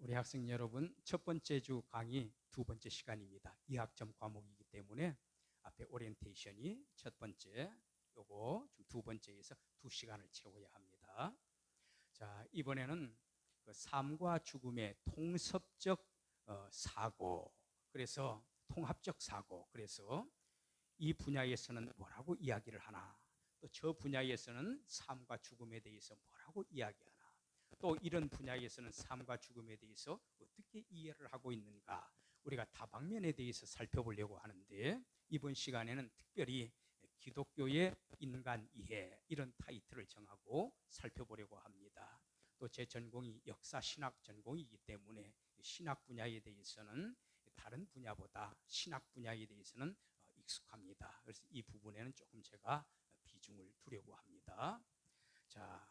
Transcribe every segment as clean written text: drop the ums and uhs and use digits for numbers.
우리 학생 여러분, 첫 번째 주 강의 두 번째 시간입니다. 2학점 과목이기 때문에 앞에 오리엔테이션이 첫 번째, 요거 두 번째에서 2시간을 채워야 합니다. 자, 이번에는 그 삶과 죽음의 통섭적 사고, 그래서 통합적 사고, 그래서 이 분야에서는 뭐라고 이야기를 하나, 또 저 분야에서는 삶과 죽음에 대해서 뭐라고 이야기하나, 또 이런 분야에서는 삶과 죽음에 대해서 어떻게 이해를 하고 있는가, 우리가 다방면에 대해서 살펴보려고 하는데, 이번 시간에는 특별히 기독교의 인간 이해, 이런 타이틀을 정하고 살펴보려고 합니다. 또 제 전공이 역사 신학 전공이기 때문에 신학 분야에 대해서는 다른 분야보다 신학 분야에 대해서는 익숙합니다. 그래서 이 부분에는 조금 제가 비중을 두려고 합니다. 자,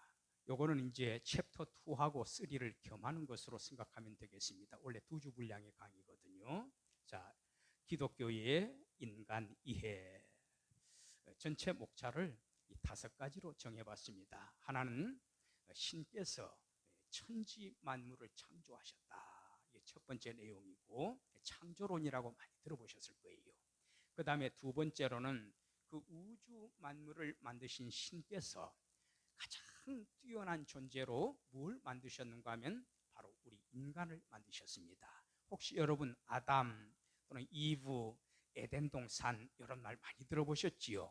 요거는 이제 챕터 2하고 3를 겸하는 것으로 생각하면 되겠습니다. 원래 2주 분량의 강의거든요. 자, 기독교의 인간 이해. 전체 목차를 5가지로 정해봤습니다. 하나는 신께서 천지 만물을 창조하셨다. 이게 첫 번째 내용이고, 창조론이라고 많이 들어보셨을 거예요. 그 다음에 두 번째로는 그 우주 만물을 만드신 신께서 가장 뛰어난 존재로 뭘 만드셨는가 하면 바로 우리 인간을 만드셨습니다. 혹시 여러분 아담 또는 이브, 에덴 동산 이런 말 많이 들어보셨지요?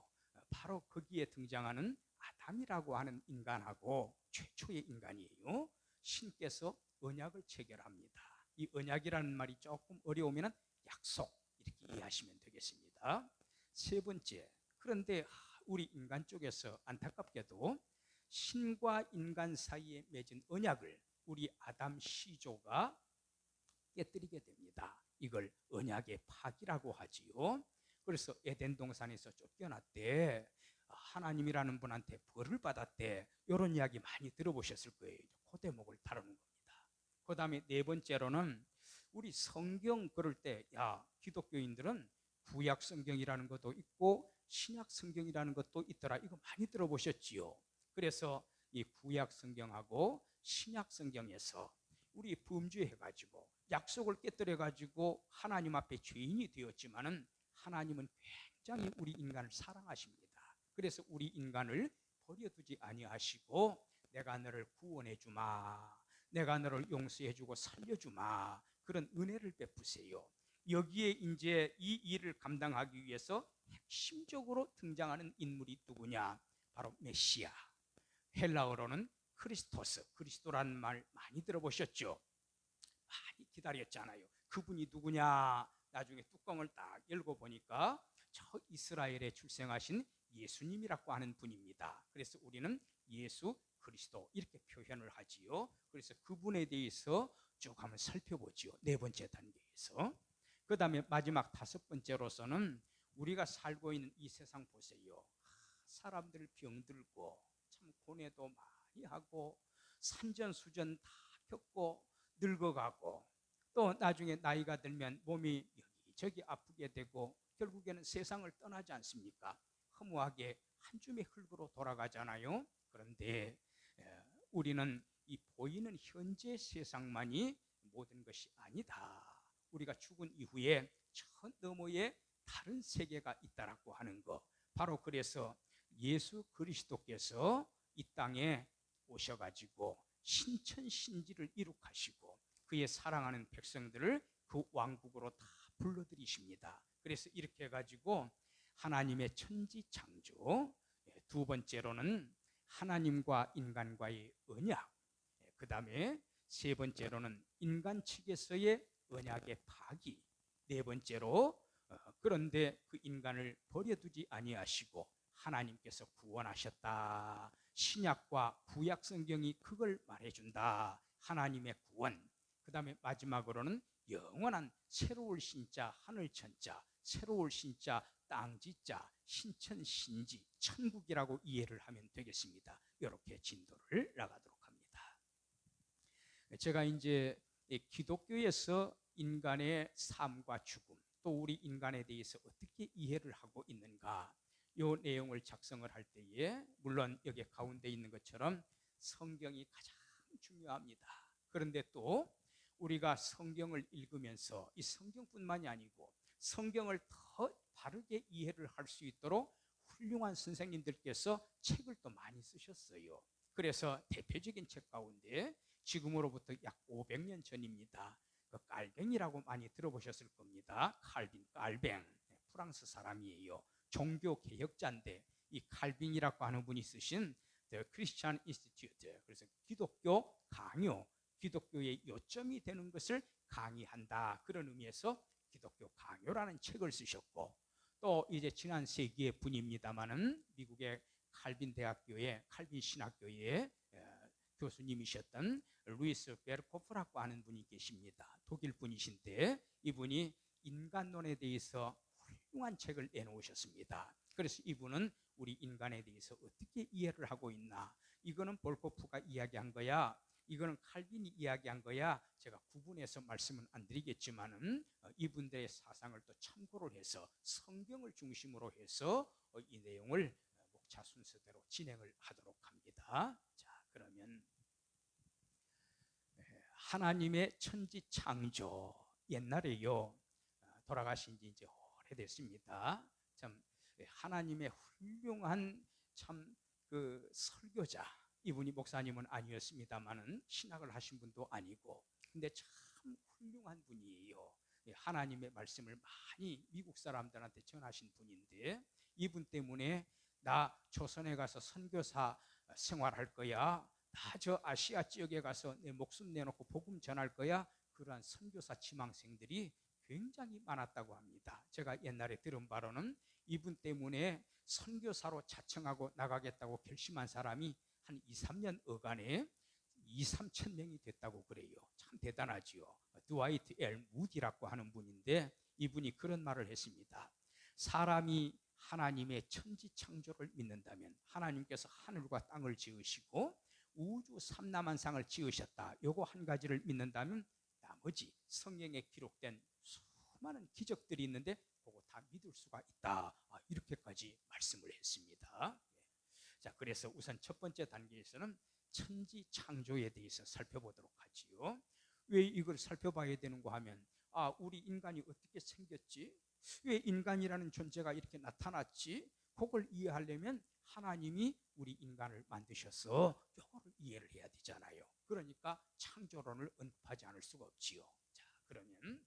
바로 거기에 등장하는 아담이라고 하는 인간하고 최초의 인간이에요. 신께서 언약을 체결합니다. 이 언약이라는 말이 조금 어려우면 약속, 이렇게 이해하시면 되겠습니다. 세 번째, 그런데 우리 인간 쪽에서 안타깝게도 신과 인간 사이에 맺은 언약을 우리 아담 시조가 깨뜨리게 됩니다. 이걸 언약의 파기라고 하지요. 그래서 에덴 동산에서 쫓겨났대, 하나님이라는 분한테 벌을 받았대, 이런 이야기 많이 들어보셨을 거예요. 그 대목을 다루는 겁니다. 그 다음에 네 번째로는 우리 성경 그럴 때, 기독교인들은 구약 성경이라는 것도 있고 신약 성경이라는 것도 있더라, 이거 많이 들어보셨지요. 그래서 이 구약 성경하고 신약 성경에서 우리 범죄해가지고 약속을 깨뜨려가지고 하나님 앞에 죄인이 되었지만은 하나님은 굉장히 우리 인간을 사랑하십니다. 그래서 우리 인간을 버려두지 아니하시고 내가 너를 구원해주마, 내가 너를 용서해주고 살려주마, 그런 은혜를 베푸세요. 여기에 이제 이 일을 감당하기 위해서 핵심적으로 등장하는 인물이 누구냐? 바로 메시아. 헬라어로는 크리스토스, 그리스도라는 말 많이 들어보셨죠? 많이 기다렸잖아요. 그분이 누구냐? 나중에 뚜껑을 딱 열고 보니까 저 이스라엘에 출생하신 예수님이라고 하는 분입니다. 그래서 우리는 예수 그리스도 이렇게 표현을 하지요. 그래서 그분에 대해서 쭉 한번 살펴보지요. 네 번째 단계에서. 그 다음에 마지막 5번째로서는 우리가 살고 있는 이 세상 보세요. 사람들 병들고 참 고뇌도 많이 하고 산전수전 다 겪고 늙어가고 또 나중에 나이가 들면 몸이 여기저기 아프게 되고 결국에는 세상을 떠나지 않습니까? 허무하게 한 줌의 흙으로 돌아가잖아요. 그런데 우리는 이 보이는 현재 세상만이 모든 것이 아니다. 우리가 죽은 이후에 저 너머에 다른 세계가 있다라고 하는 거, 바로 그래서 예수 그리스도께서 이 땅에 오셔가지고 신천신지를 이룩하시고 그의 사랑하는 백성들을 그 왕국으로 다 불러들이십니다. 그래서 이렇게 해가지고 하나님의 천지창조, 두 번째로는 하나님과 인간과의 언약, 그 다음에 세 번째로는 인간 측에서의 언약의 파기, 네 번째로 그런데 그 인간을 버려두지 아니하시고 하나님께서 구원하셨다. 신약과 구약 성경이 그걸 말해준다. 하나님의 구원. 그 다음에 마지막으로는 영원한 새로울 신자 하늘천자, 새로울 신자 땅지자, 신천신지, 천국이라고 이해를 하면 되겠습니다. 이렇게 진도를 나가도록 합니다. 제가 이제 기독교에서 인간의 삶과 죽음, 또 우리 인간에 대해서 어떻게 이해를 하고 있는가, 이 내용을 작성을 할 때에 물론 여기 가운데 있는 것처럼 성경이 가장 중요합니다. 그런데 또 우리가 성경을 읽으면서 이 성경뿐만이 아니고 성경을 더 바르게 이해를 할 수 있도록 훌륭한 선생님들께서 책을 또 많이 쓰셨어요. 그래서 대표적인 책 가운데 지금으로부터 약 500년 전입니다. 그 깔뱅이라고 많이 들어보셨을 겁니다. 칼빈 깔뱅, 프랑스 사람이에요. 종교 개혁자인데 이 칼빈이라고 하는 분이 쓰신 The Christian Institute, 그래서 기독교 강요, 기독교의 요점이 되는 것을 강의한다, 그런 의미에서 기독교 강요라는 책을 쓰셨고, 또 이제 지난 세기의 분입니다만은 미국의 칼빈 대학교의 칼빈 신학교의 교수님이셨던 루이스 베르코프라고 하는 분이 계십니다. 독일 분이신데 이분이 인간론에 대해서 훌륭한 책을 내놓으셨습니다. 그래서 이분은 우리 인간에 대해서 어떻게 이해를 하고 있나, 이거는 볼코프가 이야기한 거야, 이거는 칼빈이 이야기한 거야, 제가 구분해서 말씀은 안 드리겠지만은 이분들의 사상을 또 참고를 해서 성경을 중심으로 해서 이 내용을 목차 순서대로 진행을 하도록 합니다. 자, 그러면 하나님의 천지 창조, 옛날에요, 돌아가신 지 이제 오래됐습니다. 참 하나님의 훌륭한 참 그 설교자, 이분이 목사님은 아니었습니다만은 신학을 하신 분도 아니고, 근데 참 훌륭한 분이에요. 하나님의 말씀을 많이 미국 사람들한테 전하신 분인데, 이분 때문에 나 조선에 가서 선교사 생활할 거야, 나 저 아시아 지역에 가서 내 목숨 내놓고 복음 전할 거야, 그러한 선교사 지망생들이 굉장히 많았다고 합니다. 제가 옛날에 들은 바로는 이분 때문에 선교사로 자청하고 나가겠다고 결심한 사람이 한 2, 3년 어간에 2, 3천 명이 됐다고 그래요. 참 대단하지요. 드와이트 엘 무디라고 하는 분인데 이분이 그런 말을 했습니다. 사람이 하나님의 천지 창조를 믿는다면, 하나님께서 하늘과 땅을 지으시고 우주 삼라만상을 지으셨다, 요거 한 가지를 믿는다면 나머지 성경에 기록된 수많은 기적들이 있는데 그거 다 믿을 수가 있다, 이렇게까지 말씀을 했습니다. 자, 그래서 우선 첫 번째 단계에서는 천지 창조에 대해서 살펴보도록 하지요. 왜 이걸 살펴봐야 되는가 하면, 우리 인간이 어떻게 생겼지, 왜 인간이라는 존재가 이렇게 나타났지, 그걸 이해하려면 하나님이 우리 인간을 만드셔서 이거를 이해를 해야 되잖아요. 그러니까 창조론을 언급하지 않을 수가 없지요. 자, 그러면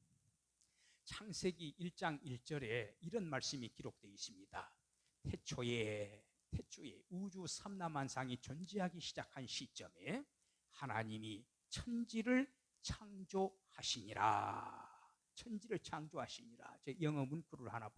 창세기 1장 1절에 이런 말씀이 기록되어 있습니다. 태초에 우주 삼라만상이 존재하기 시작한 시점에 하나님이 천지를 창조하시니라. 천지를 창조하시니라. 제 영어 문구를 하나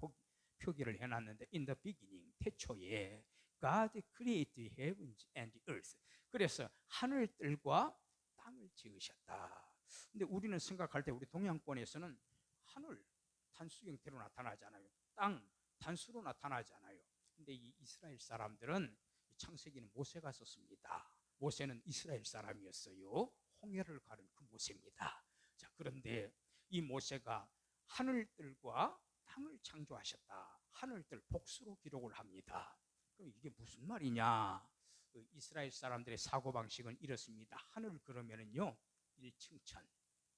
표기를 해놨는데, in the beginning, 태초에 God created heavens and earth. 그래서 하늘들과 땅을 지으셨다. 근데 우리는 생각할 때, 우리 동양권에서는 하늘 단수 형태로 나타나잖아요. 땅 단수로 나타나잖아요. 근데 이 이스라엘 사람들은 창세기는 모세가 썼습니다. 모세는 이스라엘 사람이었어요. 홍해를 가른 그 모세입니다. 자, 그런데 이 모세가 하늘들과 땅을 창조하셨다, 하늘들 복수로 기록을 합니다. 그럼 이게 무슨 말이냐? 이스라엘 사람들의 사고방식은 이렇습니다. 하늘 그러면은요 1층천,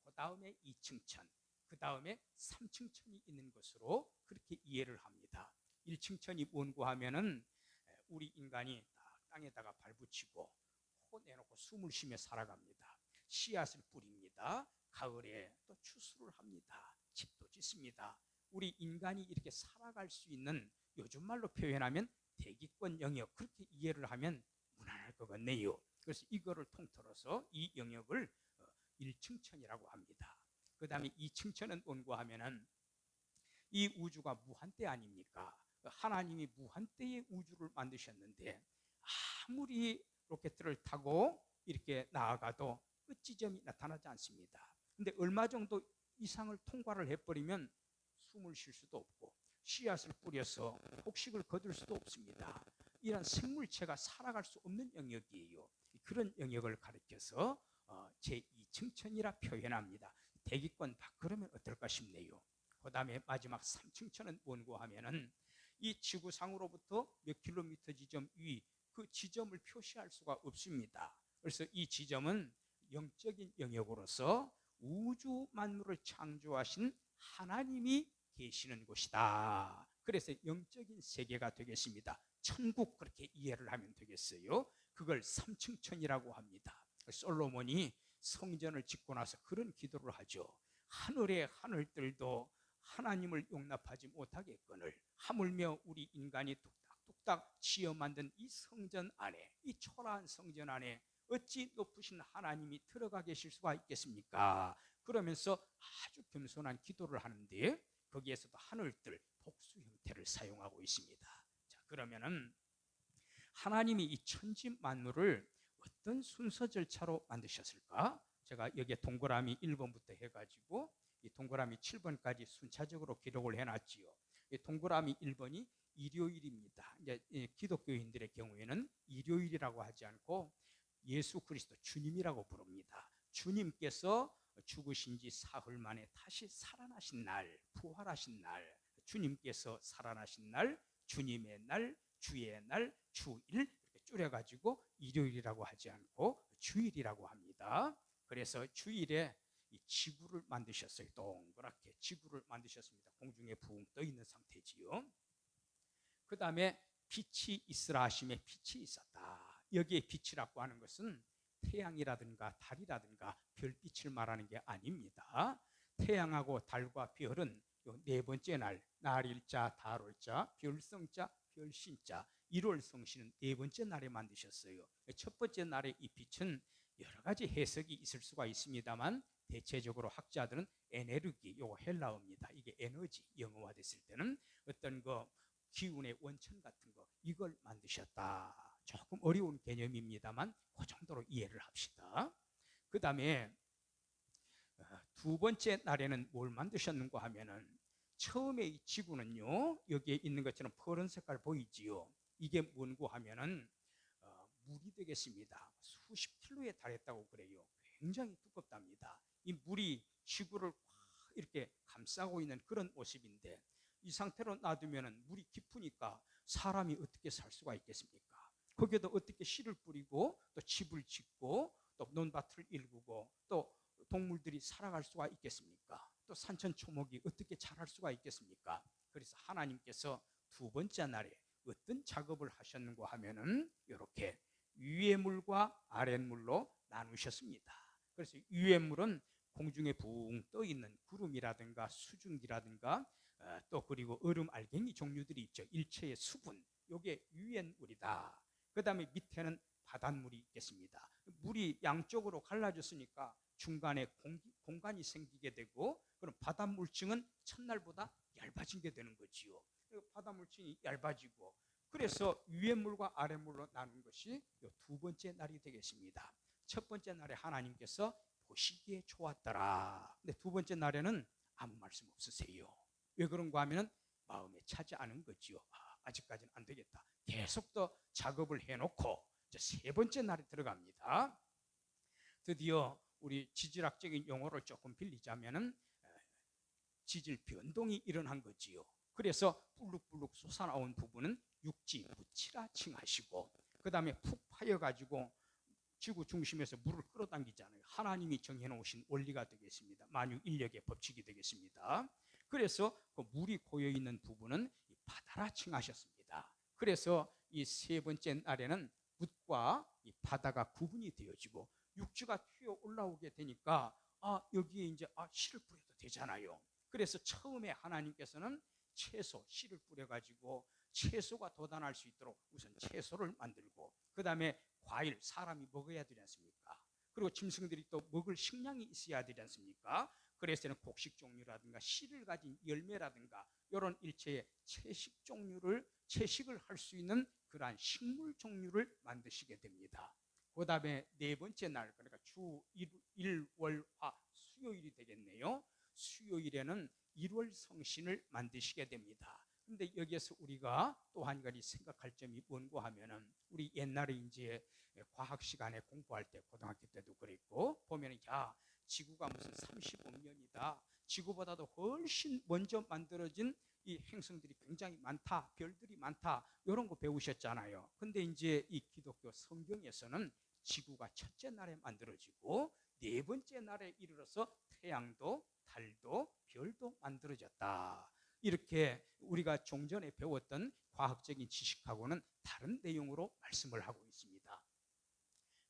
그 다음에 2층천, 그 다음에 3층천이 있는 것으로 그렇게 이해를 합니다. 1층천이 뭔고 하면은 우리 인간이 땅에다가 발붙이고 코 내놓고 숨을 쉬며 살아갑니다. 씨앗을 뿌립니다. 가을에 또 추수를 합니다. 집도 짓습니다. 우리 인간이 이렇게 살아갈 수 있는, 요즘 말로 표현하면 대기권 영역, 그렇게 이해를 하면 무난할 것 같네요. 그래서 이거를 통틀어서 이 영역을 1층천이라고 합니다. 그 다음에 2층천은 뭔고 하면은 이 우주가 무한대 아닙니까? 하나님이 무한대의 우주를 만드셨는데 아무리 로켓을 타고 이렇게 나아가도 끝지점이 나타나지 않습니다. 근데 얼마 정도 이상을 통과를 해버리면 숨을 쉴 수도 없고 씨앗을 뿌려서 곡식을 거둘 수도 없습니다. 이런 생물체가 살아갈 수 없는 영역이에요. 그런 영역을 가리켜서 제2층천이라 표현합니다. 대기권 다 그러면 어떨까 싶네요. 그 다음에 마지막 3층천은 뭔고 하면은 이 지구상으로부터 몇 킬로미터 지점 위, 그 지점을 표시할 수가 없습니다. 그래서 이 지점은 영적인 영역으로서 우주 만물을 창조하신 하나님이 계시는 곳이다. 그래서 영적인 세계가 되겠습니다. 천국, 그렇게 이해를 하면 되겠어요. 그걸 삼층천이라고 합니다. 솔로몬이 성전을 짓고 나서 그런 기도를 하죠. 하늘의 하늘들도 하나님을 용납하지 못하겠거늘 하물며 우리 인간이 뚝딱뚝딱 지어 만든 이 성전 안에, 이 초라한 성전 안에 어찌 높으신 하나님이 들어가 계실 수가 있겠습니까? 그러면서 아주 겸손한 기도를 하는데 거기에서도 하늘들 복수 형태를 사용하고 있습니다. 자, 그러면은 하나님이 이 천지 만물을 어떤 순서 절차로 만드셨을까? 제가 여기에 동그라미 1번부터 해가지고 이 동그라미 7번까지 순차적으로 기록을 해놨지요. 이 동그라미 1번이 일요일입니다. 이제 기독교인들의 경우에는 일요일이라고 하지 않고 예수 그리스도 주님이라고 부릅니다. 주님께서 죽으신 지 사흘 만에 다시 살아나신 날, 부활하신 날, 주님께서 살아나신 날, 주님의 날, 주의 날, 주일, 이렇게 줄여가지고 일요일이라고 하지 않고 주일이라고 합니다. 그래서 주일에 이 지구를 만드셨어요. 동그랗게 지구를 만드셨습니다. 공중에 붕 떠 있는 상태지요. 그 다음에 빛이 있으라 하심에 빛이 있었다. 여기에 빛이라고 하는 것은 태양이라든가 달이라든가 별빛을 말하는 게 아닙니다. 태양하고 달과 별은 네 번째 날, 날일자, 달월자, 별성자, 별신자, 일월성신은 네 번째 날에 만드셨어요. 첫 번째 날의 이 빛은 여러 가지 해석이 있을 수가 있습니다만 대체적으로 학자들은 에네르기, 요거 헬라어입니다. 이게 에너지, 영어화됐을 때는 어떤 거 기운의 원천 같은 거, 이걸 만드셨다. 조금 어려운 개념입니다만 그 정도로 이해를 합시다. 그 다음에 두 번째 날에는 뭘 만드셨는가 하면은 처음에 이 지구는요, 여기에 있는 것처럼 푸른 색깔 보이지요. 이게 뭔고 하면은 물이 되겠습니다. 수십 킬로에 달했다고 그래요. 굉장히 두껍답니다. 이 물이 지구를 확 이렇게 감싸고 있는 그런 모습인데 이 상태로 놔두면은 물이 깊으니까 사람이 어떻게 살 수가 있겠습니까? 거기에도 어떻게 씨를 뿌리고 또 집을 짓고 또 논밭을 일구고 또 동물들이 살아갈 수가 있겠습니까? 또 산천초목이 어떻게 자랄 수가 있겠습니까? 그래서 하나님께서 두 번째 날에 어떤 작업을 하셨는가 하면은 이렇게 위의 물과 아랫 물로 나누셨습니다. 그래서 위의 물은 공중에 붕 떠 있는 구름이라든가 수증기라든가 또 그리고 얼음 알갱이 종류들이 있죠. 일체의 수분, 이게 위의 물이다. 그 다음에 밑에는 바닷물이 있겠습니다. 물이 양쪽으로 갈라졌으니까 중간에 공간이 생기게 되고 그럼 바닷물층은 첫날보다 얇아지게 되는 거지요. 바닷물층이 얇아지고 그래서 위의 물과 아랫 물로 나눈 것이 두 번째 날이 되겠습니다. 첫 번째 날에 하나님께서 보시기에 좋았더라. 근데 두 번째 날에는 아무 말씀 없으세요. 왜 그런가 하면 마음에 차지 않은 거지요. 아직까지는 안 되겠다. 계속 더 작업을 해놓고 이제 세 번째 날에 들어갑니다. 드디어 우리 지질학적인 용어를 조금 빌리자면은 지질 변동이 일어난 거지요. 그래서 불룩불룩 솟아나온 부분은 육지 묻히라 칭하시고 그 다음에 푹 파여가지고 지구 중심에서 물을 끌어당기잖아요. 하나님이 정해놓으신 원리가 되겠습니다. 만유인력의 법칙이 되겠습니다. 그래서 그 물이 고여있는 부분은 바다라 칭하셨습니다. 그래서 이 세 번째 날에는 묻과 이 바다가 구분이 되어지고 육지가 튀어 올라오게 되니까 여기에 이제 씨를 뿌려도 되잖아요. 그래서 처음에 하나님께서는 채소, 씨를 뿌려가지고 채소가 돋아날 수 있도록 우선 채소를 만들고 그 다음에 과일, 사람이 먹어야 되지 않습니까? 그리고 짐승들이 또 먹을 식량이 있어야 되지 않습니까? 그래서는 곡식 종류라든가 씨를 가진 열매라든가 이런 일체의 채식 종류를 채식을 할 수 있는 그러한 식물 종류를 만드시게 됩니다. 그 다음에 네 번째 날, 그러니까 주 일, 월, 화, 수요일이 되겠네요. 수요일에는 일월성신을 만드시게 됩니다. 근데 여기에서 우리가 또 한 가지 생각할 점이 뭔고 하면은 우리 옛날에 이제 과학 시간에 공부할 때 고등학교 때도 그랬고 보면은 지구가 무슨 35년이다. 지구보다도 훨씬 먼저 만들어진 이 행성들이 굉장히 많다. 별들이 많다. 이런 거 배우셨잖아요. 근데 이제 이 기독교 성경에서는 지구가 첫째 날에 만들어지고 네 번째 날에 이르러서 태양도 달도 별도 만들어졌다. 이렇게 우리가 종전에 배웠던 과학적인 지식하고는 다른 내용으로 말씀을 하고 있습니다.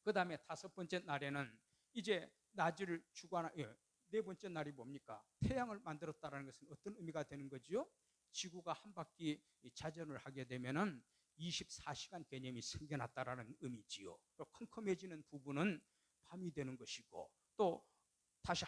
그 다음에 5번째 날에는 이제 낮을 주관하, 네 번째 날이 뭡니까? 태양을 만들었다는 것은 어떤 의미가 되는 거죠? 지구가 한 바퀴 자전을 하게 되면은 24시간 개념이 생겨났다라는 의미지요. 컴컴해지는 부분은 밤이 되는 것이고, 또 다시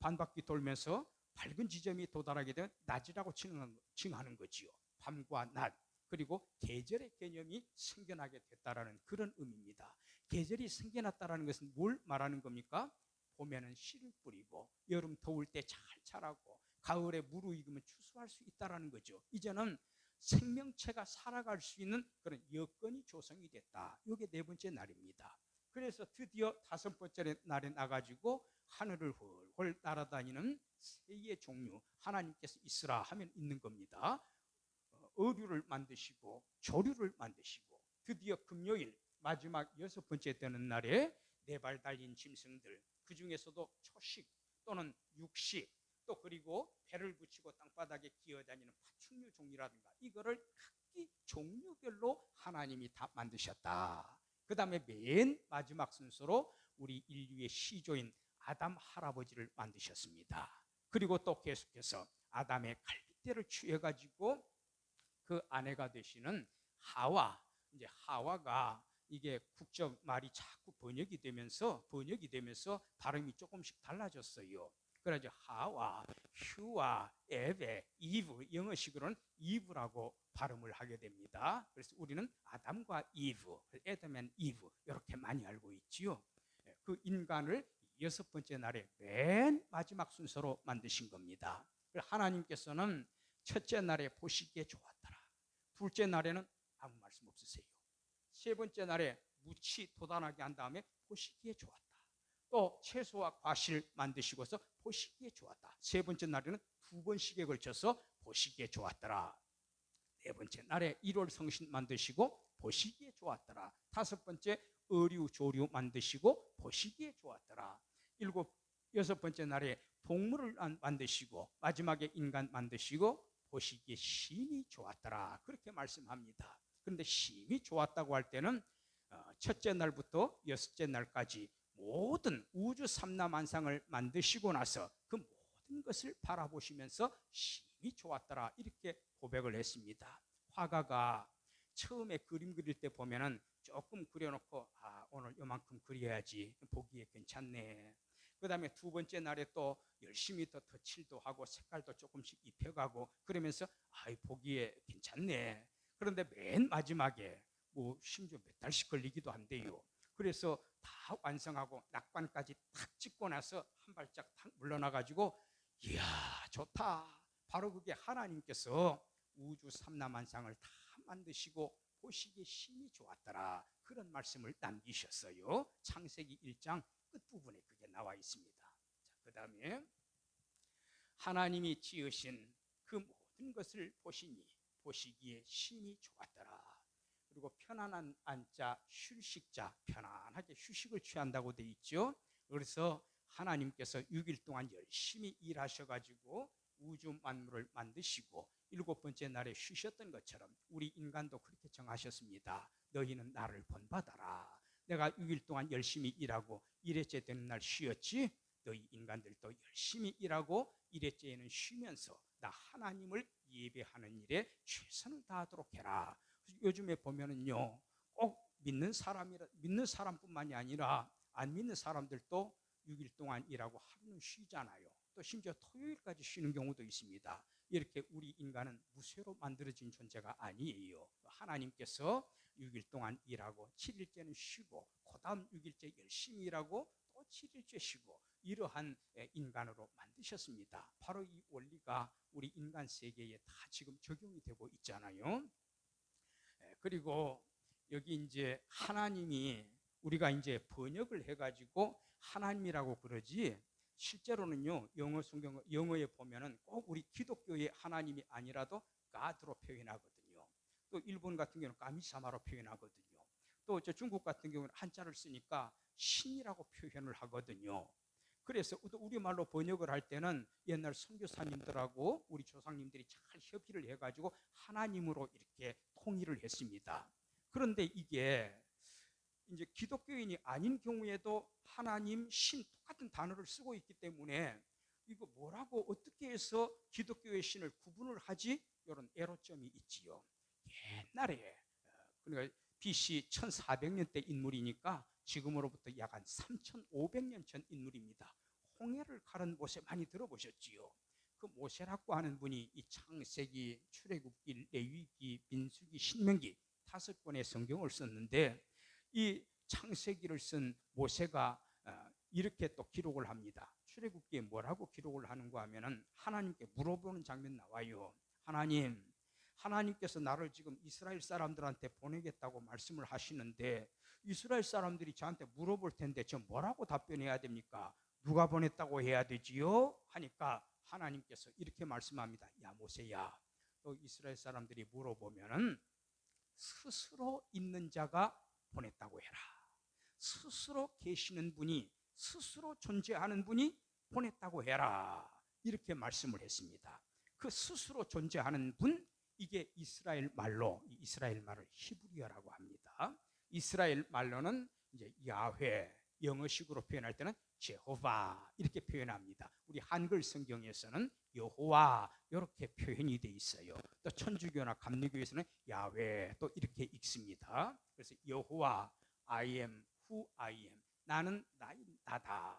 반 바퀴 돌면서 밝은 지점이 도달하게 되면 낮이라고 칭하는 거지요. 밤과 낮, 그리고 계절의 개념이 생겨나게 됐다라는 그런 의미입니다. 계절이 생겨났다라는 것은 뭘 말하는 겁니까? 봄에는 씨를 뿌리고, 여름 더울 때 잘 자라고, 가을에 무르익으면 추수할 수 있다라는 거죠. 이제는 생명체가 살아갈 수 있는 그런 여건이 조성이 됐다. 이게 네 번째 날입니다. 그래서 드디어 5번째 날에 나가지고 하늘을 헐헐 날아다니는 새의 종류, 하나님께서 있으라 하면 있는 겁니다. 어류를 만드시고 조류를 만드시고, 드디어 금요일 마지막 6번째 되는 날에 4발 달린 짐승들, 그 중에서도 초식 또는 육식, 또 그리고 배를 붙이고 땅바닥에 기어다니는 파충류 종류라든가, 이거를 각기 종류별로 하나님이 다 만드셨다. 그 다음에 맨 마지막 순서로 우리 인류의 시조인 아담 할아버지를 만드셨습니다. 그리고 또 계속해서 아담의 갈빗대를 취해가지고 그 아내가 되시는 하와, 이제 하와가 이게 국적 말이 자꾸 번역이 되면서 발음이 조금씩 달라졌어요. 그래서 하와, 휴와, 에베, 이브, 영어식으로는 이브라고 발음을 하게 됩니다. 그래서 우리는 아담과 이브, 애덤 앤 이브 이렇게 많이 알고 있지요. 그 인간을 6번째 날에 맨 마지막 순서로 만드신 겁니다. 하나님께서는 첫째 날에 보시기에 좋았더라. 둘째 날에는 아무 말씀 없으세요. 세 번째 날에 무치 도단하게 한 다음에 보시기에 좋았다. 또 채소와 과실 만드시고서 보시기에 좋았다. 세 번째 날에는 2번씩에 걸쳐서 보시기에 좋았더라. 네 번째 날에 일월 성신 만드시고 보시기에 좋았더라. 5번째 어류 조류 만드시고 보시기에 좋았더라. 6번째 날에 동물을 만드시고 마지막에 인간 만드시고 보시기에 심히 좋았더라. 그렇게 말씀합니다. 그런데 심히 좋았다고 할 때는 첫째 날부터 6째 날까지 모든 우주 삼라만상을 만드시고 나서 그 모든 것을 바라보시면서 심히 좋았더라, 이렇게 고백을 했습니다. 화가가 처음에 그림 그릴 때 보면은 조금 그려놓고 오늘 요만큼 그려야지, 보기에 괜찮네. 그 다음에 2번째 날에 또 열심히 더 덧칠도 하고 색깔도 조금씩 입혀가고 그러면서 보기에 괜찮네. 그런데 맨 마지막에 뭐 심지어 몇 달씩 걸리기도 한대요. 그래서 다 완성하고 낙관까지 탁 찍고 나서 한 발짝 탁 물러나가지고 이야 좋다. 바로 그게 하나님께서 우주 삼라만상을 다 만드시고 보시기에 심히 좋았더라, 그런 말씀을 남기셨어요. 창세기 1장 끝부분에 그게 나와 있습니다. 자, 그 다음에 하나님이 지으신 그 모든 것을 보시니 보시기에 심히 좋았더라. 그리고 편안한 안자, 휴식자, 편안하게 휴식을 취한다고 돼 있죠. 그래서 하나님께서 6일 동안 열심히 일하셔가지고 우주 만물을 만드시고 7번째 날에 쉬셨던 것처럼 우리 인간도 그렇게 정하셨습니다. 너희는 나를 본받아라. 내가 6일 동안 열심히 일하고 1회째 되는 날 쉬었지. 너희 인간들도 열심히 일하고 1회째에는 쉬면서 나 하나님을 예배하는 일에 최선을 다하도록 해라. 요즘에 보면은요, 꼭 믿는 사람뿐만이 아니라 안 믿는 사람들도 6일 동안 일하고 하루는 쉬잖아요. 또 심지어 토요일까지 쉬는 경우도 있습니다. 이렇게 우리 인간은 무쇠로 만들어진 존재가 아니에요. 하나님께서 6일 동안 일하고 7일째는 쉬고 그 다음 6일째 열심히 일하고 또 7일째 쉬고 이러한 인간으로 만드셨습니다. 바로 이 원리가 우리 인간 세계에 다 지금 적용이 되고 있잖아요. 그리고 여기 이제 하나님이 우리가 이제 번역을 해가지고 하나님이라고 그러지, 실제로는요 영어 성경 영어에 보면은 꼭 우리 기독교의 하나님이 아니라도 God로 표현하거든요. 또 일본 같은 경우는 가미사마로 표현하거든요. 또 저 중국 같은 경우는 한자를 쓰니까 신이라고 표현을 하거든요. 그래서 우리말로 번역을 할 때는 옛날 선교사님들하고 우리 조상님들이 잘 협의를 해가지고 하나님으로 이렇게 통일을 했습니다. 그런데 이게 이제 기독교인이 아닌 경우에도 하나님, 신 똑같은 단어를 쓰고 있기 때문에 이거 뭐라고 어떻게 해서 기독교의 신을 구분을 하지? 이런 애로점이 있지요. 옛날에 그러니까 BC 1400년대 인물이니까 지금으로부터 약 한 3500년 전 인물입니다. 홍해를 가른 모세 많이 들어보셨지요? 그 모세라고 하는 분이 이 창세기, 출애굽기, 레위기, 민수기, 신명기 5권의 성경을 썼는데 이 창세기를 쓴 모세가 이렇게 또 기록을 합니다. 출애굽기에 뭐라고 기록을 하는가 하면은 하나님께 물어보는 장면 나와요. 하나님께서 나를 지금 이스라엘 사람들한테 보내겠다고 말씀을 하시는데 이스라엘 사람들이 저한테 물어볼 텐데 저 뭐라고 답변해야 됩니까? 누가 보냈다고 해야 되지요? 하니까 하나님께서 이렇게 말씀합니다. 야 모세야, 또 이스라엘 사람들이 물어보면은 스스로 있는 자가 보냈다고 해라. 스스로 계시는 분이, 스스로 존재하는 분이 보냈다고 해라. 이렇게 말씀을 했습니다. 그 스스로 존재하는 분, 이게 이스라엘 말로, 이스라엘 말을 히브리어라고 합니다. 이스라엘 말로는 이제 야훼, 영어식으로 표현할 때는 제호바 이렇게 표현합니다. 우리 한글 성경에서는 여호와 이렇게 표현이 돼 있어요. 또 천주교나 감리교에서는 야훼 또 이렇게 읽습니다. 그래서 여호와, I am who I am. 나는 나다.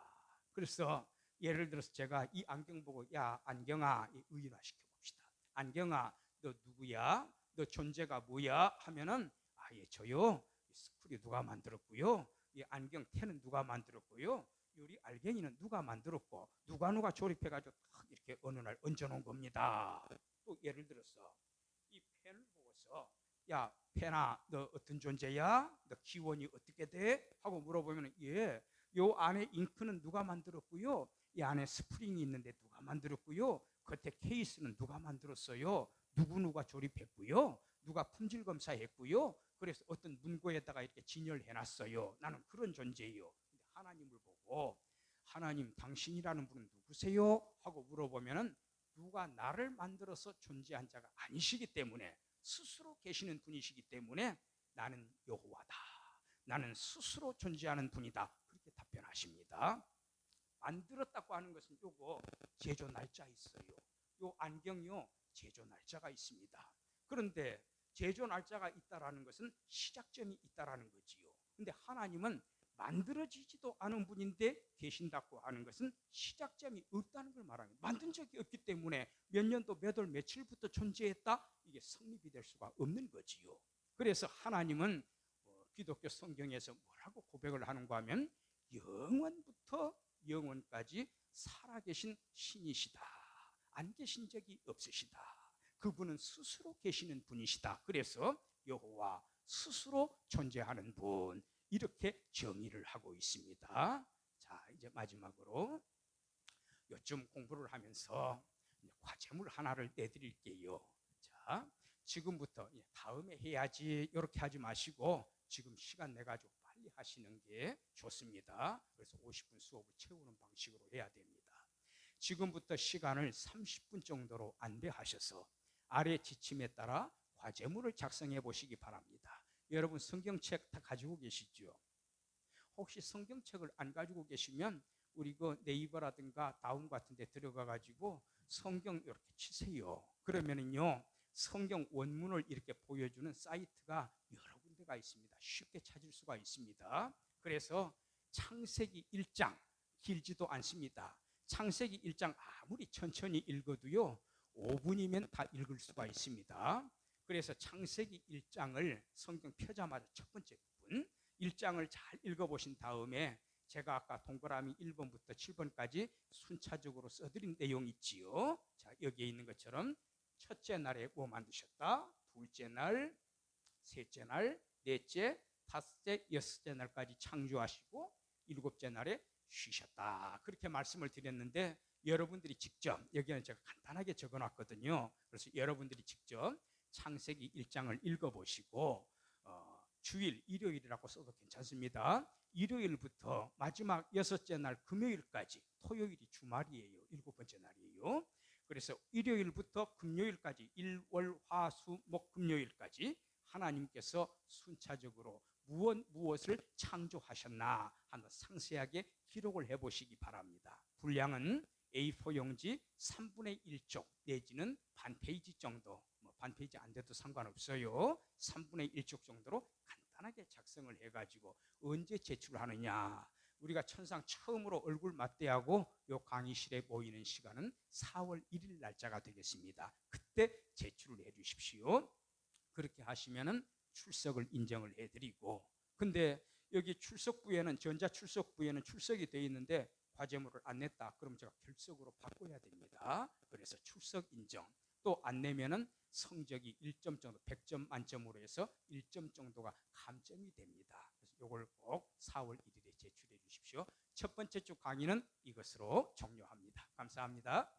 그래서 예를 들어서 제가 이 안경 보고 야 안경아, 의인화시켜 봅시다. 안경아, 너 누구야? 너 존재가 뭐야? 하면은 예 저요. 스쿨이 누가 만들었고요. 이 안경 테는 누가 만들었고요. 우리 알갱이는 누가 만들었고 누가 조립해가지고 딱 이렇게 어느 날 얹어놓은 겁니다. 또 예를 들어서 이 펜을 보고서 야 펜아 너 어떤 존재야? 너 기원이 어떻게 돼? 하고 물어보면 예, 요 안에 잉크는 누가 만들었고요. 이 안에 스프링이 있는데 누가 만들었고요. 겉에 케이스는 누가 만들었어요. 누가 조립했고요. 누가 품질 검사했고요. 그래서 어떤 문고에다가 이렇게 진열해놨어요. 나는 그런 존재예요. 근데 하나님을 보고 하나님 당신이라는 분은 누구세요? 하고 물어보면은 누가 나를 만들어서 존재한 자가 아니시기 때문에 스스로 계시는 분이시기 때문에 나는 여호와다. 나는 스스로 존재하는 분이다. 그렇게 답변하십니다. 만들었다고 하는 것은 요거 제조 날짜 있어요. 요 안경요 제조 날짜가 있습니다. 그런데 제조 날짜가 있다라는 것은 시작점이 있다라는 거지요. 근데 하나님은 만들어지지도 않은 분인데 계신다고 하는 것은 시작점이 없다는 걸 말합니다. 만든 적이 없기 때문에 몇 년도 몇 월 며칠부터 존재했다? 이게 성립이 될 수가 없는 거지요. 그래서 하나님은 기독교 성경에서 뭐라고 고백을 하는가 하면 영원부터 영원까지 살아계신 신이시다. 안 계신 적이 없으시다. 그분은 스스로 계시는 분이시다. 그래서 여호와 스스로 존재하는 분 이렇게 정의를 하고 있습니다. 자 이제 마지막으로 요즘 공부를 하면서 과제물 하나를 내드릴게요. 자 지금부터 다음에 해야지 이렇게 하지 마시고 지금 시간 내가지고 빨리 하시는 게 좋습니다. 그래서 50분 수업을 채우는 방식으로 해야 됩니다. 지금부터 시간을 30분 정도로 안배하셔서 아래 지침에 따라 과제물을 작성해 보시기 바랍니다. 여러분 성경책 다 가지고 계시죠? 혹시 성경책을 안 가지고 계시면 우리 그 네이버라든가 다운 같은 데 들어가 가지고 성경 이렇게 치세요. 그러면은요 성경 원문을 이렇게 보여주는 사이트가 여러 군데가 있습니다. 쉽게 찾을 수가 있습니다. 그래서 창세기 1장 길지도 않습니다. 창세기 1장 아무리 천천히 읽어도요 5분이면 다 읽을 수가 있습니다. 그래서 창세기 1장을 성경 펴자마자 첫 번째 부분 1장을 잘 읽어보신 다음에 제가 아까 동그라미 1번부터 7번까지 순차적으로 써드린 내용이 있지요. 자 여기에 있는 것처럼 첫째 날에 뭐 만드셨다, 둘째 날, 셋째 날, 넷째, 다섯째, 여섯째 날까지 창조하시고 일곱째 날에 쉬셨다. 그렇게 말씀을 드렸는데 여러분들이 직접 여기는 제가 간단하게 적어놨거든요. 그래서 여러분들이 직접 창세기 1장을 읽어보시고 주일, 일요일이라고 써도 괜찮습니다. 일요일부터 마지막 6째 날 금요일까지, 토요일이 주말이에요. 7번째 날이에요. 그래서 일요일부터 금요일까지, 일, 월, 화, 수, 목, 금요일까지 하나님께서 순차적으로 무엇을 창조하셨나 하는 상세하게 기록을 해보시기 바랍니다. 분량은 A4 용지 3분의 1쪽 내지는 반 페이지 정도, 반 페이지 안 돼도 상관없어요. 3분의 1쪽 정도로 간단하게 작성을 해가지고 언제 제출하느냐, 우리가 천상 처음으로 얼굴 맞대하고 요 강의실에 모이는 시간은 4월 1일 날짜가 되겠습니다. 그때 제출을 해 주십시오. 그렇게 하시면은 출석을 인정을 해드리고, 근데 여기 출석부에는, 전자출석부에는 출석이 되어 있는데 과제물을 안 냈다, 그럼 제가 결석으로 바꿔야 됩니다. 그래서 출석 인정, 또 안 내면은 성적이 1점 정도, 100점 만점으로 해서 1점 정도가 감점이 됩니다. 그래서 이걸 꼭 4월 1일에 제출해 주십시오. 첫 번째 주 강의는 이것으로 종료합니다. 감사합니다.